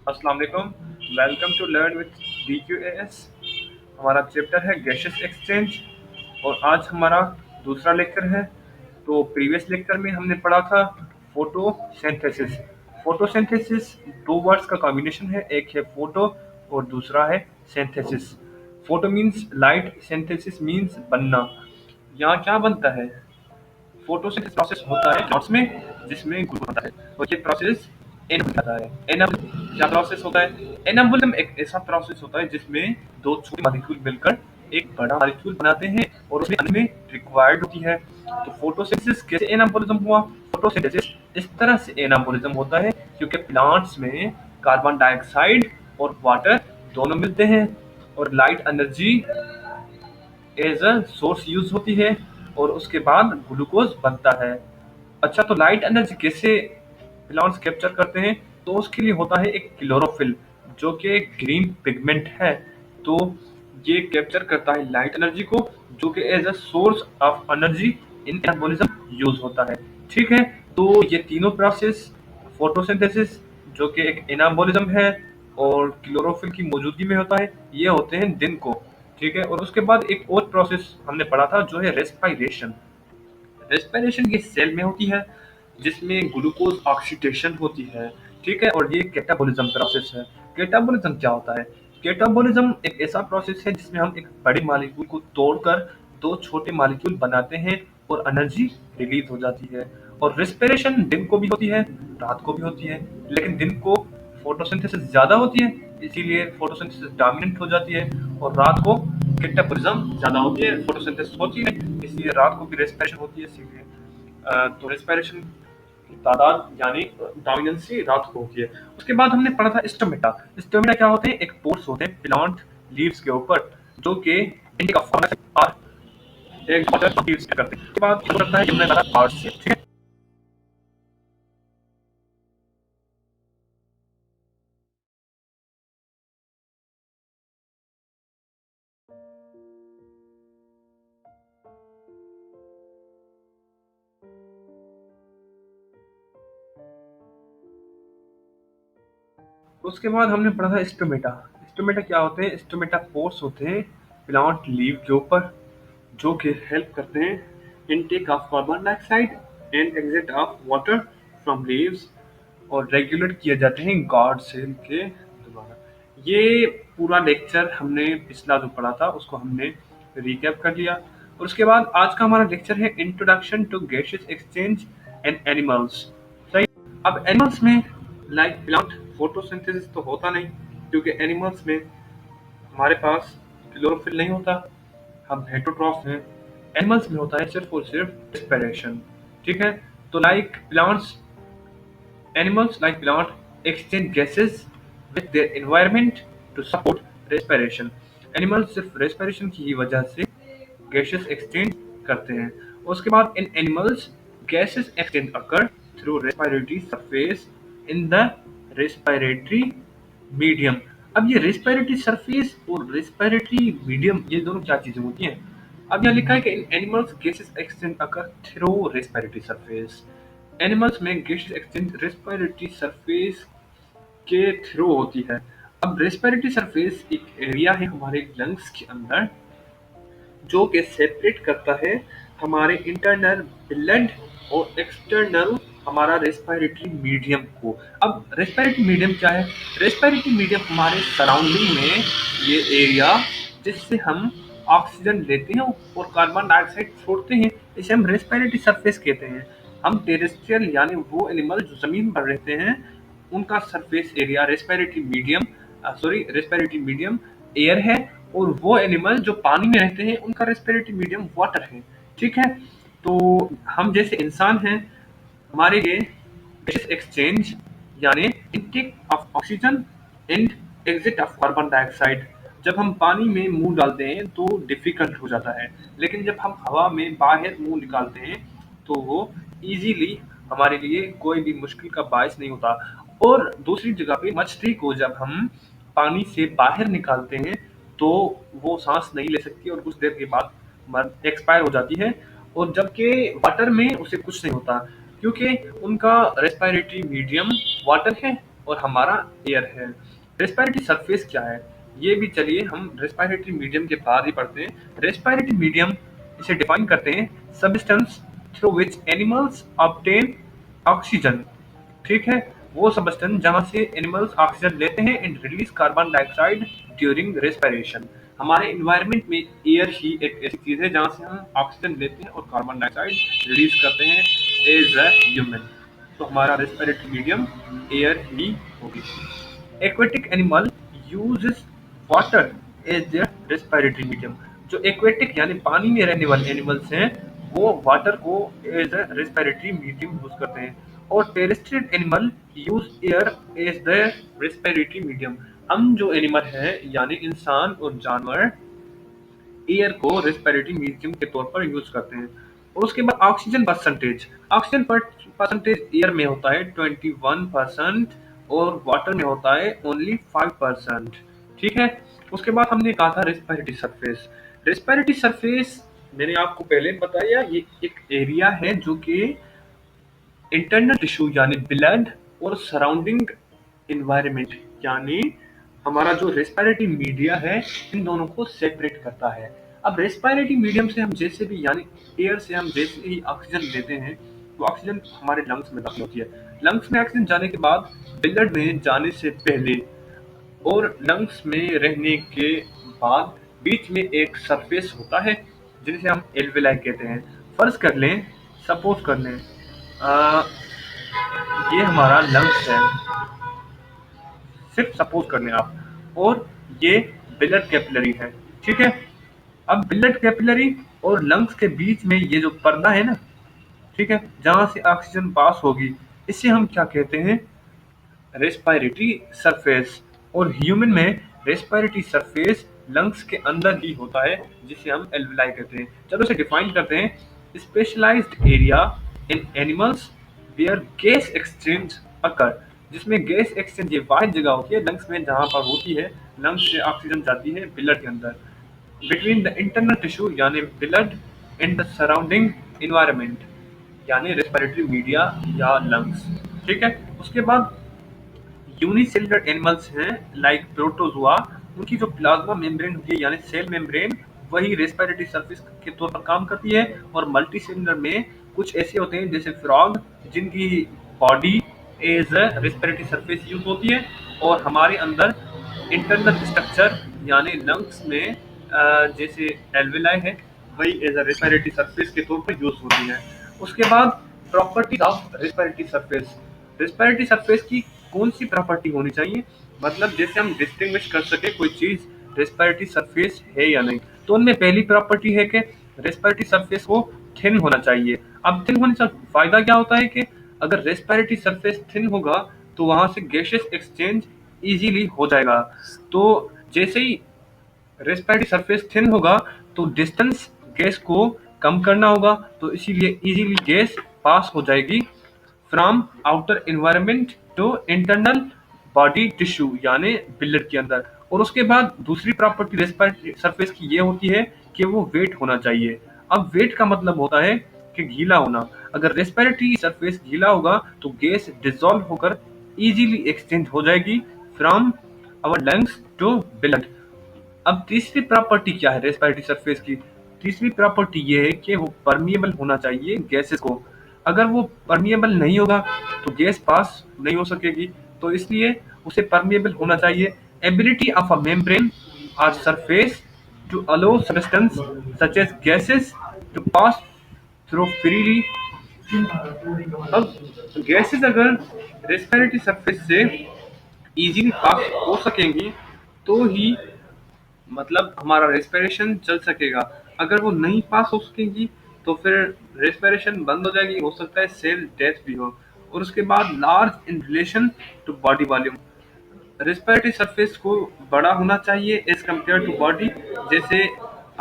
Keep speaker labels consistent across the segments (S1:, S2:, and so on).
S1: अस्सलाम वालेकुम। Welcome to learn with DQAS। हमारा चैप्टर है गैसेस एक्सचेंज और आज हमारा दूसरा लेक्चर है। तो प्रीवियस लेक्चर में हमने पढ़ा था फोटोसिंथेसिस। फोटोसिंथेसिस दो वर्ड्स का कॉम्बिनेशन है, एक है फोटो और दूसरा है synthesis. Photo means light, synthesis means बनना। यहाँ क्या बनता है? फोटोसिंथेसिस प्रोसेस होता है प्लांट्स में जिसमें ग्लूकोज बनता है और ये प्रोसेस एनाबोलिज्म कहलाता है। एनाबोलिज्म क्या प्रोसेस होता है? एनाबोलिज्म एक ऐसा प्रोसेस होता है जिसमें दो छोटे मॉलिक्यूल मिलकर एक बड़ा मॉलिक्यूल बनाते हैं और उसमें अंत में रिक्वायर्ड होती है। तो फोटोसिंथेसिस कैसे एनाबोलिज्म हुआ? फोटोसिंथेसिस इस तरह से एनाबोलिज्म होता है क्योंकि प्लांट्स में कार्बन डाइऑक्साइड और वाटर दोनों मिलते हैं और light energy as a source use होती है और उसके बाद ग्लूकोज बनता है। अच्छा, तो लाइट एनर्जी कैसे प्लांट्स कैप्चर करते हैं? तो उसके लिए होता है एक क्लोरोफिल जो कि एक ग्रीन पिगमेंट है। तो ये कैप्चर करता है लाइट एनर्जी को जो कि as a source of energy in anabolism use होता है। ठीक है, तो ये तीनों प्रोसेस फोटोसिंथेसिस जो कि एक एनाबॉलिज्म है और क्लोरोफिल की मौजूदगी में होता है, ये होते हैं दिन को। ठीक है, और उसके बाद एक और प्रोसेस हमने पढ़ा था जो है रेस्पिरेशन। रेस्पिरेशन ये सेल में होती है जिसमें ग्लूकोज ऑक्सीडेशन होती है। ठीक है, और ये कैटाबोलिज्म प्रोसेस है। कैटाबोलिज्म क्या होता है? कैटाबोलिज्म एक ऐसा प्रोसेस है जिसमें हम एक बड़े मॉलिक्यूल को तोड़कर दो छोटे मॉलिक्यूल बनाते हैं और एनर्जी रिलीज हो जाती है। और रेस्पिरेशन दिन को भी होती है, रात को भी होती है, लेकिन दिन को फोटोसिंथेसिस ज्यादा होती है इसीलिए फोटोसिंथेसिस डोमिनेंट हो जाती है और रात को कैटाबोलिज्म ज्यादा होती है, फोटोसिंथेसिस होती है इसलिए रात को भी रेस्पिरेशन होती है। इसीलिए तो रेस्पिरेशन की तादाद यानी डोमिनेंसी रात को होती है। उसके बाद हमने पढ़ा था स्टोमेटा। स्टोमेटा क्या होते हैं? एक पोर्स होते हैं प्लांट लीव्स के ऊपर जो कि इंडिका फॉर्म और एक वाटर लीव्स करते हैं। उसके बाद हो सकता है जिनमें बड़ा पार्ट्स है। ठीक है, उसके बाद हमने पढ़ा था स्टोमेटा। स्टोमेटा क्या होते हैं? स्टोमेटा पोर्स होते हैं प्लांट लीव के ऊपर जो कि हेल्प करते हैं intake of carbon dioxide and exit of water from leaves और रेगुलेट किए जाते हैं गार्ड सेल के द्वारा। ये पूरा लेक्चर हमने पिछला जो पढ़ा था उसको हमने रिकैप कर लिया। और उसके बाद आज का हमारा लेक्चर है introduction to gases exchange and animals. सही। अब एनिमल्स में लाइक प्लांट फोटोसिंथेसिस तो होता नहीं क्योंकि एनिमल्स में हमारे पास क्लोरोफिल नहीं होता, हम हेटरोट्रॉफ हैं। एनिमल्स में होता है सिर्फ और सिर्फ रेस्पिरेशन। ठीक है, तो like plants animals like plant exchange gases with their environment to support respiration। Animals सिर्फ रेस्पिरेशन की ही वजह से गैसेस एक्सचेंज करते हैं। उसके बाद in animals gases exchange occur through respiratory surface in the respiratory medium. अब ये रेस्पिरेटरी सरफेस और रेस्पिरेटरी मीडियम ये दोनों क्या चीजें होती हैं? अब यहाँ लिखा है कि in animals gases exchange occur through respiratory surface. Animals में गैसेस एक्सचेंज रेस्पिरेटरी सरफेस के थ्रू होती है। अब रेस्पिरेटरी सरफेस एक एरिया है हमारे लंग्स के अंदर जो कि सेपरेट करता है हमारे इंटरनल ब्लड और एक्सटर्नल हमारा रेस्पिरेटरी मीडियम को। अब रेस्पिरेटरी मीडियम क्या है? रेस्पिरेटरी मीडियम हमारे सराउंडिंग में ये एरिया जिससे हम ऑक्सीजन लेते हैं और कार्बन डाइऑक्साइड छोड़ते हैं, इसे हम रेस्पिरेटरी सरफेस कहते हैं। हम टेरेस्ट्रियल यानी वो एनिमल जो जमीन पर रहते हैं उनका surface area respiratory medium air है और वो एनिमल जो पानी में रहते हैं उनका रेस्पिरेटरी मीडियम वाटर है। ठीक है, तो हम जैसे इंसान हैं, हमारे लिए गैस एक्सचेंज यानी intake of oxygen and exit of carbon dioxide जब हम पानी में मुंह डालते हैं तो डिफिकल्ट हो जाता है, लेकिन जब हम हवा में बाहर मुंह निकालते हैं तो वो इजीली हमारे लिए कोई भी मुश्किल का बायस नहीं होता। और दूसरी जगह पे मछली को जब हम पानी से बाहर निकालते हैं तो वो सांस नहीं ले सकती और कुछ देर के बाद एक्सपायर हो जाती है। और जबकि वाटर में उसे कुछ नहीं होता क्योंकि उनका रेस्पिरेटरी मीडियम वाटर है और हमारा एयर है। रेस्पिरेटरी सरफेस क्या है, ये भी चलिए हम रेस्पिरेटरी मीडियम के बाद ही पढ़ते हैं। रेस्पिरेटरी मीडियम इसे डिफाइन करते हैं, substance through which animals obtain oxygen. ठीक है, वो सब्सटेंस जहाँ से एनिमल्स ऑक्सीजन लेते हैं and release carbon dioxide during respiration. हमारे इन्वायरमेंट में एयर ही एक ऐसी चीज है जहाँ से हम ऑक्सीजन लेते हैं और कार्बन डाइऑक्साइड रिलीज करते हैं एज अ ह्यूमन। तो हमारा रेस्पिरेटरी मीडियम एयर ही होगी। Aquatic animal uses water as their respiratory medium. जो एक्वेटिक यानी पानी में रहने वाले एनिमल्स हैं वो वाटर को as a respiratory medium use करते हैं। और terrestrial animal use air as the respiratory medium. हम जो एनिमल हैं यानी इंसान और जानवर एयर को रेस्पिरेटरी मीडियम के तौर पर यूज करते हैं। और उसके बाद oxygen percentage, oxygen percentage air में होता है 21% और वाटर में होता है ओनली 5%। ठीक है, उसके बाद हमने कहा था रेस्पिरेटरी सरफेस। रेस्पिरेटरी सरफेस मैंने आपको पहले बताया, ये एक एरिया है जो कि इंटरनल टिश्यू यानी ब्लड और सराउंडिंग इन्वायरमेंट यानी हमारा जो रेस्पिरेटरी मीडिया है इन दोनों को सेपरेट करता है। अब रेस्पिरेटरी मीडियम से हम जैसे भी यानी एयर से हम जैसे ही ऑक्सीजन लेते हैं तो ऑक्सीजन हमारे लंग्स में दाखिल होती है। लंग्स में ऑक्सीजन जाने के बाद ब्लड में जाने से पहले और लंग्स में रहने के बाद बीच में एक सरफेस होता है जिसे हम एल्वेलाई कहते हैं। फर्ज कर लें, सपोज कर लें ये हमारा लंग्स है, सिर्फ सपोज कर लें आप, और ये ब्लड कैपिलरी है। ठीक है, अब ब्लड कैपिलरी और लंग्स के बीच में ये जो पर्दा है ना, ठीक है, जहां से ऑक्सीजन पास होगी इसे हम क्या कहते हैं, रेस्पिरेटरी सरफेस। और ह्यूमन में रेस्पिरेटरी सरफेस लंग्स के अंदर ही होता है जिसे हम एल्वेलाई कहते हैं। चलो इसे डिफाइन करते हैं। Specialised area in animals where gas exchange occur, जिसमें गैस एक्सचेंज ये वाहिद जगह होती है लंग्स में जहाँ पर होती है, लंग्स से ऑक्सीजन जाती है ब्लड के अंदर, बिटवीन द इंटरनल टिश्यू यानी blood and the surrounding environment यानी रेस्पिरेटरी मीडिया या लंग्स। ठीक है, उसके बाद यूनिसेलुलर एनिमल्स हैं लाइक प्रोटोजोआ, उनकी जो प्लाज्मा मेम्ब्रेन होती है यानी सेल मेम्ब्रेन वही रेस्पिरेटरी सरफेस के तौर पर काम करती है। और मल्टीसेलुलर में कुछ ऐसे होते हैं जैसे फ्रॉग जिनकी body as a respiratory surface use होती है। और हमारे अंदर इंटरनल स्ट्रक्चर यानी लंग्स में जैसे एल्वेलाई है वही एज अ रेस्पिरेटरी सरफेस के तौर पर यूज होती है। उसके बाद properties of respiratory surface. Respiratory surface की कौन सी प्रॉपर्टी होनी चाहिए, मतलब जैसे हम डिस्टिंग्विश कर सके कोई चीज रेस्पिरेटरी सरफेस है या नहीं, तो उनमें पहली प्रॉपर्टी है कि रेस्पिरेटरी सरफेस को थिन होना चाहिए। अब थिन होने से फायदा क्या होता है कि अगर रेस्पिरेटरी सरफेस थिन होगा तो वहां से गैसेस एक्सचेंज इजीली हो जाएगा। तो जैसे ही रेस्पिरेटरी सरफेस थिन होगा तो डिस्टेंस गैस को कम करना होगा, तो इसीलिए इजीली गैस पास हो जाएगी from outer environment to internal body tissue यानी ब्लड के अंदर। और उसके बाद दूसरी प्रॉपर्टी रेस्पिरेटरी सरफेस की ये होती है कि वो वेट होना चाहिए। अब वेट का मतलब होता है कि गीला होना। अगर रेस्पिरेटरी सरफेस गीला होगा तो गैस डिसॉल्व होकर इजीली एक्सचेंज हो जाएगी from our lungs to blood. अब तीसरी प्रॉपर्टी क्या है रेस्पिरेटरी सरफेस की, तीसरी प्रॉपर्टी ये है कि वो परमिएबल होना चाहिए गैसेस को। अगर वो परमिएबल नहीं होगा तो गैस पास नहीं हो सकेगी, तो इसलिए उसे परमिएबल होना चाहिए। एबिलिटी ऑफ अ मेम्ब्रेन और surface to allow substance such as gases to pass through freely. अब गैसेस अगर रेस्पिरेटरी सरफेस से इजीली पास हो सकेंगी तो ही मतलब हमारा रेस्पिरेशन चल सकेगा। अगर वो नहीं पास हो सकेंगी तो फिर रेस्पिरेशन बंद हो जाएगी, हो सकता है सेल डेथ भी हो। और उसके बाद large in relation to body volume, respiratory surface को बड़ा होना चाहिए एज कम्पेयर टू बॉडी, जैसे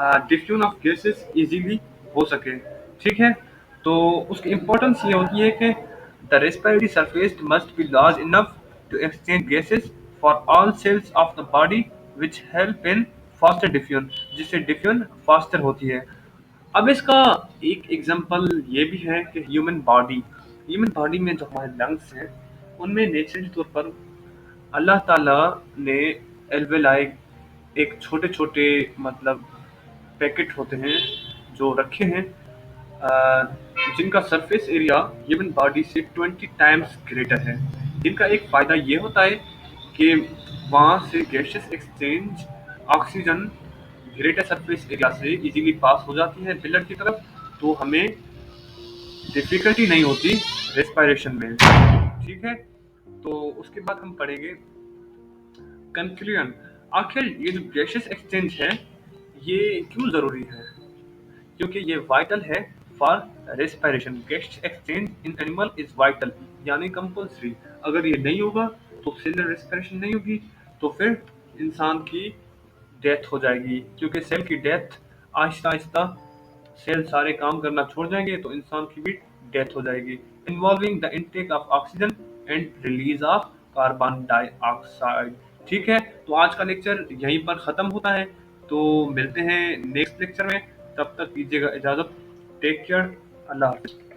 S1: डिफ्यूजन ऑफ गैसेस इजीली हो सके। ठीक है, तो उसकी इम्पोर्टेंस ये होती है कि the respiratory surface must be large enough to exchange gases for all cells of the body which help in faster diffusion, जिससे डिफ्यूजन फास्टर होती है। अब इसका एक एग्जांपल ये भी है कि ह्यूमन बॉडी में जो हमारे लंग्स हैं उनमें नेचुरली तौर पर अल्लाह ताला ने एल्वेलाई एक छोटे-छोटे मतलब पैकेट होते हैं जो रखे हैं, जिनका सरफेस एरिया ह्यूमन बॉडी से 20 टाइम्स ग्रेटर है। इनका एक फ़ायदा ये होता है कि वहाँ से gaseous exchange oxygen greater surface area से इजीली पास हो जाती है पिलर की तरफ, तो हमें डिफ़िकल्टी नहीं होती रेस्पिरेशन में। ठीक है? तो उसके बाद हम पढ़ेंगे कंक्लूजन। आखिर ये जो गैसियस एक्सचेंज है, ये क्यों ज़रूरी है? क्योंकि ये वाइटल है for respiration. Gas exchange in animal is vital, यानी कंपल्सरी। अगर ये नहीं होगा तो सेलुलर रेस्पिरेशन नहीं होगी, तो फिर इंसान की डेथ हो जाएगी, क्योंकि सेल की डेथ आहिस्ता आहिस्ता सेल सारे काम करना छोड़ जाएंगे तो इंसान की भी डेथ हो जाएगी। Involving the intake of oxygen and release of carbon dioxide. ठीक है, तो आज का लेक्चर यहीं पर ख़त्म होता है। तो मिलते हैं नेक्स्ट लेक्चर में, तब तक दीजिएगा इजाज़त। Take care. अल्लाह हाफिज़।